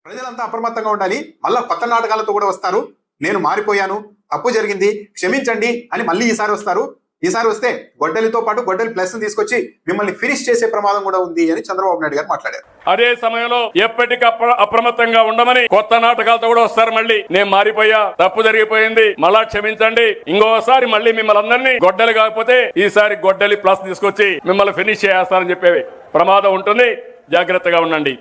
ప్రజలంతా అప్రమత్తంగా ఉండాలి. మళ్ళా కొత్త నాటకాలతో కూడా వస్తారు. నేను మారిపోయాను, తప్పు జరిగింది, క్షమించండి అని మళ్ళీ ఈసారి వస్తారు. ఈసారి వస్తే గొడ్డలితో పాటు గొడ్డలి ప్లస్ తీసుకొచ్చి మిమ్మల్ని ఫినిష్ చేసే ప్రమాదం కూడా ఉంది అని చంద్రబాబు నాయుడు గారు మాట్లాడారు. అదే సమయంలో ఎప్పటికప్పుడు అప్రమత్తంగా ఉండమని కొత్త నాటకాలతో కూడా వస్తారు. మళ్ళీ నేను మారిపోయా, తప్పు జరిగిపోయింది, మళ్ళా క్షమించండి, ఇంకోసారి మళ్ళీ మిమ్మల్ని అందరినీ గొడ్డలి కాకపోతే ఈసారి గొడ్డలి ప్లస్ తీసుకొచ్చి మిమ్మల్ని ఫినిష్ చేస్తారని చెప్పేవి ప్రమాదం ఉంటుంది. జాగ్రత్తగా ఉండండి.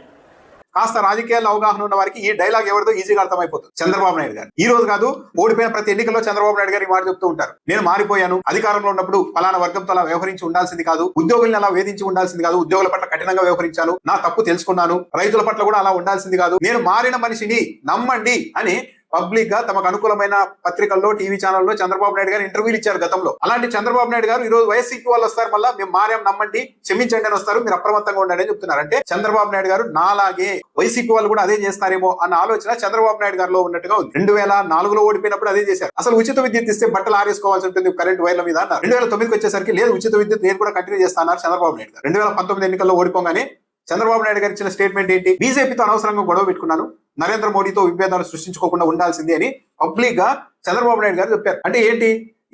కాస్త రాజకీయాల్లో అవగాహన ఉన్న వారికి ఈ డైలాగ్ ఎవరిదో ఈజీగా అర్థమైపోతుంది. చంద్రబాబు నాయుడు గారు ఈ రోజు కాదు, ఓడిపోయిన ప్రతి ఎన్నికల్లో చంద్రబాబు నాయుడు గారు ఈ మాట చెప్తూ ఉంటారు. నేను మారిపోయాను, అధికారంలో ఉన్నప్పుడు ఫలానా వర్గంతో అలా వ్యవహరించి ఉండాల్సింది కాదు, ఉద్యోగుల్ని అలా వేధించి ఉండాల్సింది కాదు, ఉద్యోగుల పట్ల కఠినంగా వ్యవహరించాను, నా తప్పు తెలుసుకున్నాను, రైతుల పట్ల కూడా అలా ఉండాల్సింది కాదు, నేను మారిన మనిషిని నమ్మండి అని పబ్లిక్ గా తమకు అనుకూలమైన పత్రికల్లో, టీవీ ఛానల్లో చంద్రబాబు నాయుడు గారు ఇంటర్వ్యూలు ఇచ్చారు గతంలో. అలాంటి చంద్రబాబు నాయుడు గారు ఈ రోజు వైసీపీ వాళ్ళు వస్తారు, మళ్ళీ మేము మారాం నమ్మండి, క్షమించండి అని వస్తారు, మీరు అప్రమత్తంగా ఉండండి అని చెప్తున్నారు. అంటే చంద్రబాబు నాయుడు గారు నాలాగే వైసీపీ వాళ్ళు కూడా అదే చేస్తారేమో అన్న ఆలోచన చంద్రబాబు నాయుడు గారిలో ఉన్నట్టుగా ఉంది. 2004లో ఓడిపోయినప్పుడు అదే చేశారు. అసలు ఉచిత విద్యుత్ ఇస్తే బట్టలు ఆరేసుకోవాల్సి ఉంటుంది కరెంట్ వైర్ల మీద అన్నారు. 2009కి వచ్చేసరికి లేదు, ఉచిత విద్యుత్ నేను కూడా కంటిన్యూ చేస్తాను చంద్రబాబు నాయుడు గారు. 2019 ఎన్నికల్లో ఓడిపోగానే చంద్రబాబు నాయుడు గారు ఇచ్చిన స్టేట్మెంట్ ఏంటి? బీజేపీతో అనవసరంగా గొడవ పెట్టుకున్నాను, నరేంద్ర మోడీతో విభేదాలు సృష్టించుకోకుండా ఉండాల్సింది అని పబ్లిక్ గా చంద్రబాబు నాయుడు గారు చెప్పారు. అంటే ఏంటి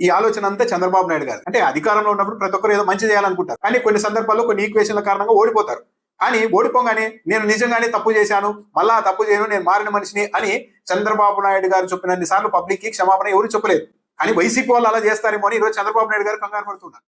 ఈ ఆలోచన అంతా చంద్రబాబు నాయుడు గారు? అంటే అధికారంలో ఉన్నప్పుడు ప్రతి ఒక్కరు ఏదో మంచి చేయాలనుకుంటారు, కానీ కొన్ని సందర్భాల్లో కొన్ని ఈక్వేషన్ల కారణంగా ఓడిపోతారు. కానీ ఓడిపోగానే నేను నిజంగానే తప్పు చేశాను, మళ్ళా తప్పు చేయను, నేను మారిన మనిషిని అని చంద్రబాబు నాయుడు గారు చెప్పినన్ని సార్లు పబ్లిక్ కి క్షమాపణ ఎవరు చెప్పలేదు. కానీ వైసీపీ వాళ్ళు అలా చేస్తారేమో అని ఈరోజు చంద్రబాబు నాయుడు గారు కంగారు పడుతున్నారు.